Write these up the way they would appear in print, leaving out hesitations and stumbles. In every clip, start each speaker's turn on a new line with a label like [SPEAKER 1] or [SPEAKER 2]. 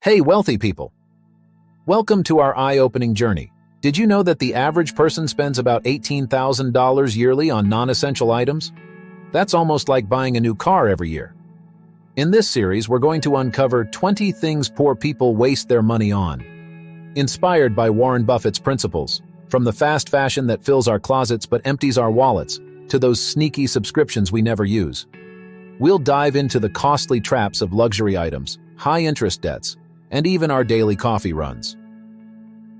[SPEAKER 1] Hey, wealthy people! Welcome to our eye-opening journey. Did you know that the average person spends about $18,000 yearly on non-essential items? That's almost like buying a new car every year. In this series, we're going to uncover 20 things poor people waste their money on. Inspired by Warren Buffett's principles, from the fast fashion that fills our closets but empties our wallets, to those sneaky subscriptions we never use. We'll dive into the costly traps of luxury items, high-interest debts, and even our daily coffee runs.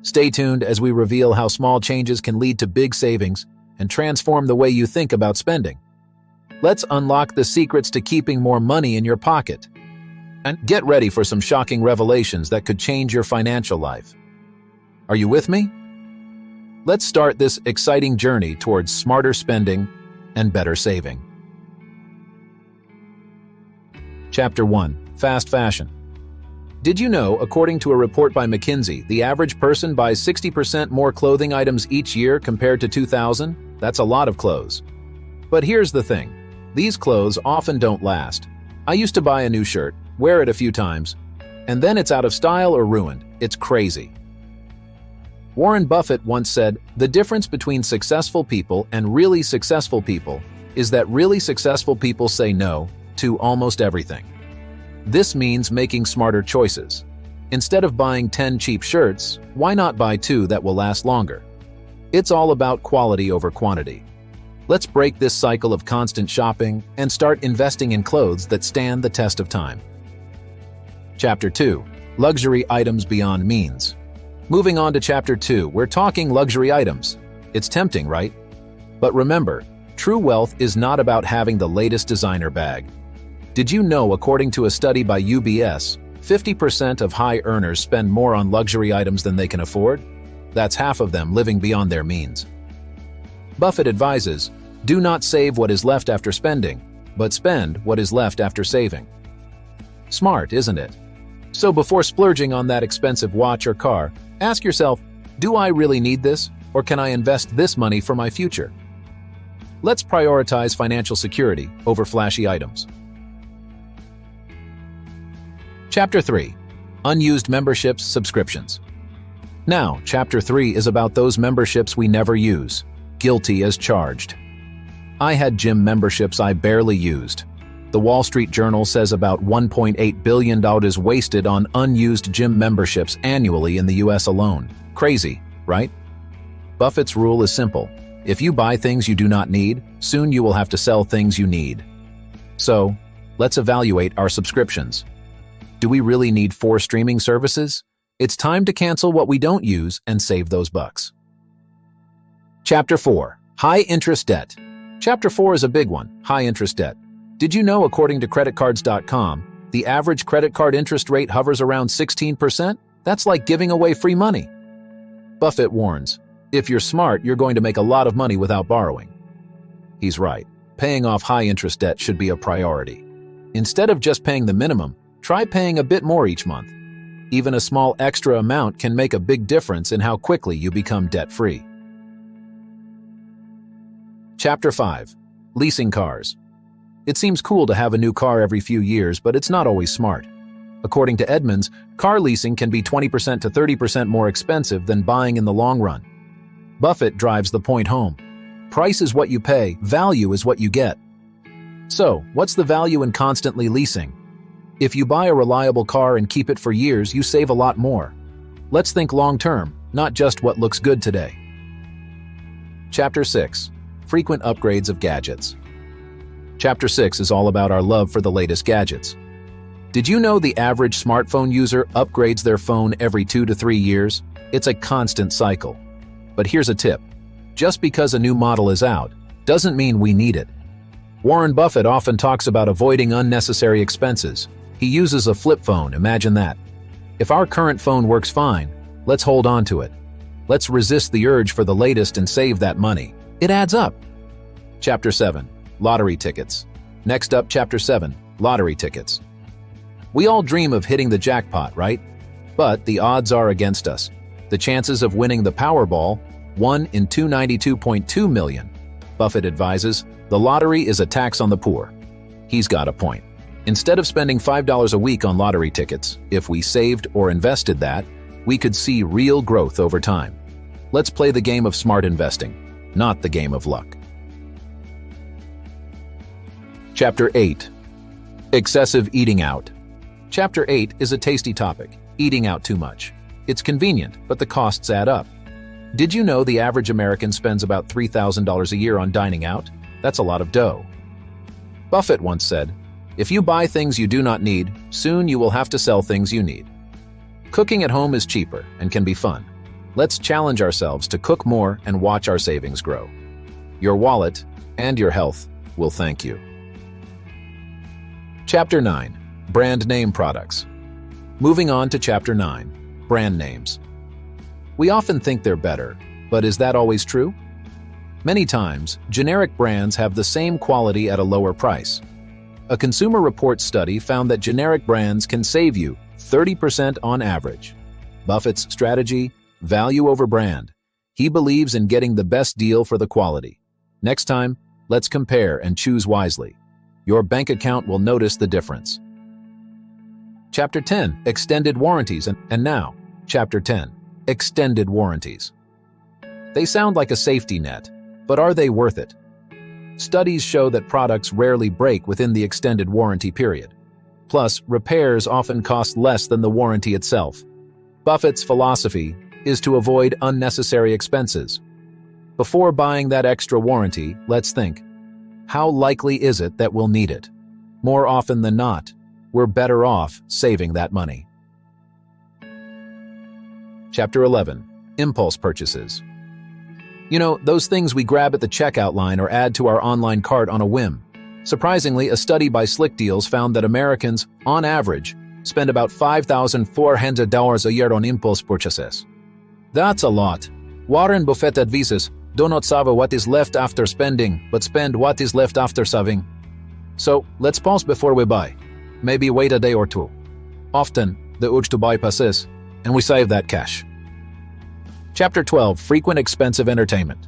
[SPEAKER 1] Stay tuned as we reveal how small changes can lead to big savings and transform the way you think about spending. Let's unlock the secrets to keeping more money in your pocket. And get ready for some shocking revelations that could change your financial life. Are you with me? Let's start this exciting journey towards smarter spending and better saving. Chapter 1. Fast Fashion. Did you know, according to a report by McKinsey, the average person buys 60% more clothing items each year compared to 2000? That's a lot of clothes. But here's the thing. These clothes often don't last. I used to buy a new shirt, wear it a few times, and then it's out of style or ruined. It's crazy. Warren Buffett once said, "The difference between successful people and really successful people is that really successful people say no to almost everything." This means making smarter choices. Instead of buying 10 cheap shirts, why not buy 2 that will last longer? It's all about quality over quantity. Let's break this cycle of constant shopping and start investing in clothes that stand the test of time. Chapter 2. Luxury Items Beyond Means. Moving on to Chapter 2, we're talking luxury items. It's tempting, right? But remember, true wealth is not about having the latest designer bag. Did you know, according to a study by UBS, 50% of high earners spend more on luxury items than they can afford? That's half of them living beyond their means. Buffett advises, do not save what is left after spending, but spend what is left after saving. Smart, isn't it? So before splurging on that expensive watch or car, ask yourself, do I really need this, or can I invest this money for my future? Let's prioritize financial security over flashy items. Chapter 3. Unused Memberships Subscriptions. Now, Chapter 3 is about those memberships we never use. Guilty as charged. I had gym memberships I barely used. The Wall Street Journal says about $1.8 billion wasted on unused gym memberships annually in the US alone. Crazy, right? Buffett's rule is simple. If you buy things you do not need, soon you will have to sell things you need. So, let's evaluate our subscriptions. Do we really need 4 streaming services? It's time to cancel what we don't use and save those bucks. Chapter 4. High-Interest Debt. Chapter 4 is a big one, high-interest debt. Did you know, according to creditcards.com, the average credit card interest rate hovers around 16%? That's like giving away free money. Buffett warns, if you're smart, you're going to make a lot of money without borrowing. He's right. Paying off high-interest debt should be a priority. Instead of just paying the minimum, try paying a bit more each month. Even a small extra amount can make a big difference in how quickly you become debt-free. Chapter 5. Leasing Cars. It seems cool to have a new car every few years, but it's not always smart. According to Edmunds, car leasing can be 20% to 30% more expensive than buying in the long run. Buffett drives the point home. Price is what you pay, value is what you get. So, what's the value in constantly leasing? If you buy a reliable car and keep it for years, you save a lot more. Let's think long-term, not just what looks good today. Chapter 6. Frequent Upgrades of Gadgets. Chapter 6 is all about our love for the latest gadgets. Did you know the average smartphone user upgrades their phone every 2 to 3 years? It's a constant cycle. But here's a tip. Just because a new model is out, doesn't mean we need it. Warren Buffett often talks about avoiding unnecessary expenses. He uses a flip phone, imagine that. If our current phone works fine, let's hold on to it. Let's resist the urge for the latest and save that money. It adds up. Chapter 7. Lottery Tickets. Next up, Chapter 7. Lottery Tickets. We all dream of hitting the jackpot, right? But the odds are against us. The chances of winning the Powerball, 1 in 292.2 million. Buffett advises, the lottery is a tax on the poor. He's got a point. Instead of spending $5 a week on lottery tickets, if we saved or invested that, we could see real growth over time. Let's play the game of smart investing, not the game of luck. Chapter 8. Excessive eating out. Chapter 8 is a tasty topic, eating out too much. It's convenient, but the costs add up. Did you know the average American spends about $3,000 a year on dining out? That's a lot of dough. Buffett once said, "If you buy things you do not need, soon you will have to sell things you need." Cooking at home is cheaper and can be fun. Let's challenge ourselves to cook more and watch our savings grow. Your wallet and your health will thank you. Chapter 9. Brand name products. Moving on to Chapter 9. Brand names. We often think they're better, but is that always true? Many times, generic brands have the same quality at a lower price. A Consumer Reports study found that generic brands can save you 30% on average. Buffett's strategy: value over brand. He believes in getting the best deal for the quality. Next time, let's compare and choose wisely. Your bank account will notice the difference. Chapter 10. Extended warranties. And now, Chapter 10. Extended warranties. They sound like a safety net, but are they worth it? Studies show that products rarely break within the extended warranty period. Plus, repairs often cost less than the warranty itself. Buffett's philosophy is to avoid unnecessary expenses. Before buying that extra warranty, let's think, how likely is it that we'll need it? More often than not, we're better off saving that money. Chapter 11. Impulse purchases. You know, those things we grab at the checkout line or add to our online cart on a whim. Surprisingly, a study by Slick Deals found that Americans, on average, spend about $5,400 a year on impulse purchases. That's a lot. Warren Buffett advises, do not save what is left after spending, but spend what is left after saving. So, let's pause before we buy. Maybe wait a day or two. Often, the urge to buy passes, and we save that cash. Chapter 12. Frequent expensive entertainment.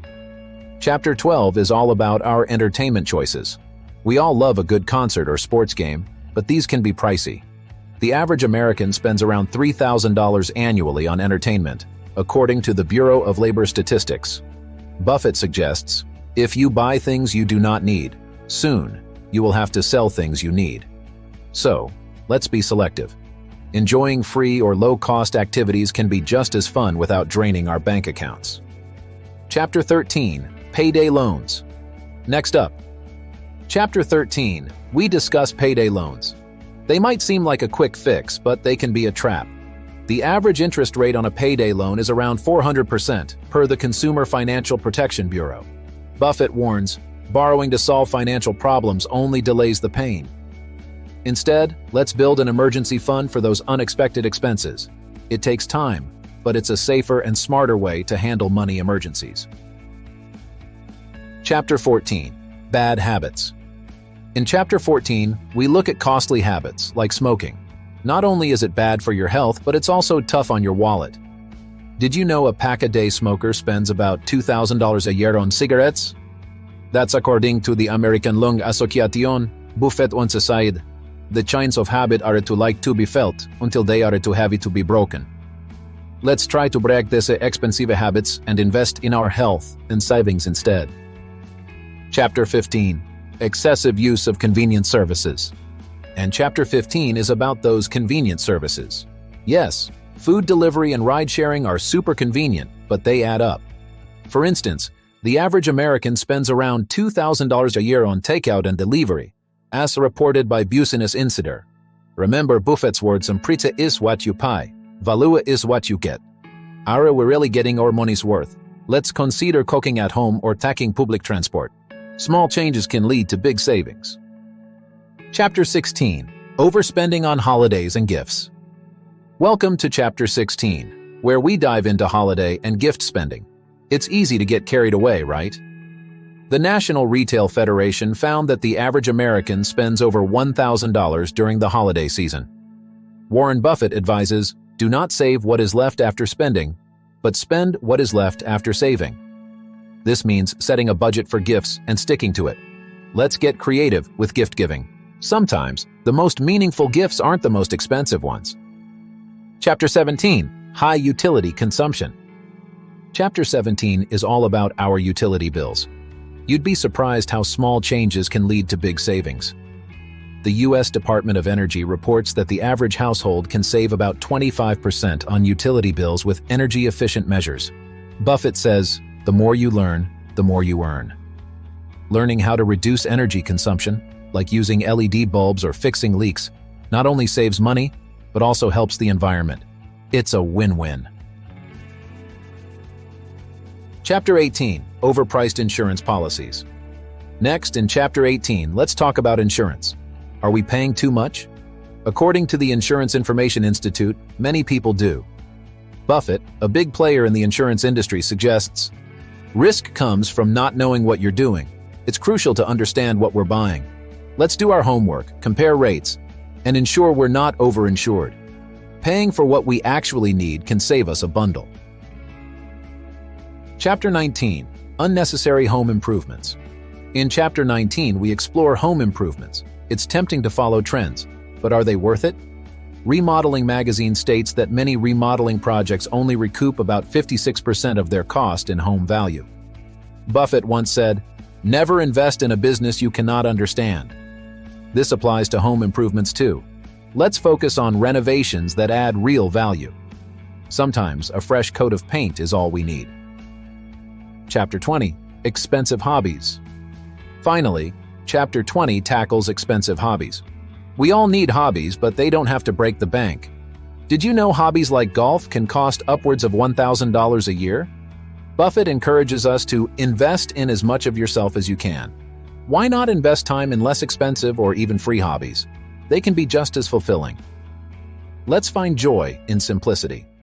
[SPEAKER 1] Chapter 12 is all about our entertainment choices. We all love a good concert or sports game, but these can be pricey. The average American spends around $3,000 annually on entertainment, according to the Bureau of Labor Statistics. Buffett suggests, if you buy things you do not need, soon you will have to sell things you need. So, let's be selective. Enjoying free or low-cost activities can be just as fun without draining our bank accounts. Chapter 13. Payday Loans. Next up. Chapter 13. We discuss payday loans. They might seem like a quick fix, but they can be a trap. The average interest rate on a payday loan is around 400%, per the Consumer Financial Protection Bureau. Buffett warns, borrowing to solve financial problems only delays the pain. Instead, let's build an emergency fund for those unexpected expenses. It takes time, but it's a safer and smarter way to handle money emergencies. Chapter 14. Bad habits. In Chapter 14, we look at costly habits, like smoking. Not only is it bad for your health, but it's also tough on your wallet. Did you know a pack-a-day smoker spends about $2,000 a year on cigarettes? That's according to the American Lung Association. Buffett once said, "The chains of habit are too light to be felt until they are too heavy to be broken." Let's try to break these expensive habits and invest in our health and savings instead. Chapter 15. Excessive use of convenient services. And Chapter 15 is about those convenient services. Yes, food delivery and ride-sharing are super convenient, but they add up. For instance, the average American spends around $2,000 a year on takeout and delivery, as reported by Business Insider. Remember Buffett's words, "Prita is what you pay, value is what you get." Are we really getting our money's worth? Let's consider cooking at home or taking public transport. Small changes can lead to big savings. Chapter 16. Overspending on holidays and gifts. Welcome to Chapter 16, where we dive into holiday and gift spending. It's easy to get carried away, right? The National Retail Federation found that the average American spends over $1,000 during the holiday season. Warren Buffett advises, do not save what is left after spending, but spend what is left after saving. This means setting a budget for gifts and sticking to it. Let's get creative with gift giving. Sometimes, the most meaningful gifts aren't the most expensive ones. Chapter 17. High Utility Consumption. Chapter 17 is all about our utility bills. You'd be surprised how small changes can lead to big savings. The U.S. Department of Energy reports that the average household can save about 25% on utility bills with energy-efficient measures. Buffett says, "The more you learn, the more you earn." Learning how to reduce energy consumption, like using LED bulbs or fixing leaks, not only saves money, but also helps the environment. It's a win-win. Chapter 18. Overpriced Insurance Policies. Next, in Chapter 18, let's talk about insurance. Are we paying too much? According to the Insurance Information Institute, many people do. Buffett, a big player in the insurance industry, suggests, "Risk comes from not knowing what you're doing. It's crucial to understand what we're buying. Let's do our homework, compare rates, and ensure we're not overinsured. Paying for what we actually need can save us a bundle." Chapter 19. Unnecessary Home Improvements. In Chapter 19, we explore home improvements. It's tempting to follow trends, but are they worth it? Remodeling Magazine states that many remodeling projects only recoup about 56% of their cost in home value. Buffett once said, "Never invest in a business you cannot understand." This applies to home improvements too. Let's focus on renovations that add real value. Sometimes a fresh coat of paint is all we need. Chapter 20. Expensive Hobbies. Finally, Chapter 20 tackles expensive hobbies. We all need hobbies, but they don't have to break the bank. Did you know hobbies like golf can cost upwards of $1,000 a year? Buffett encourages us to invest in as much of yourself as you can. Why not invest time in less expensive or even free hobbies? They can be just as fulfilling. Let's find joy in simplicity.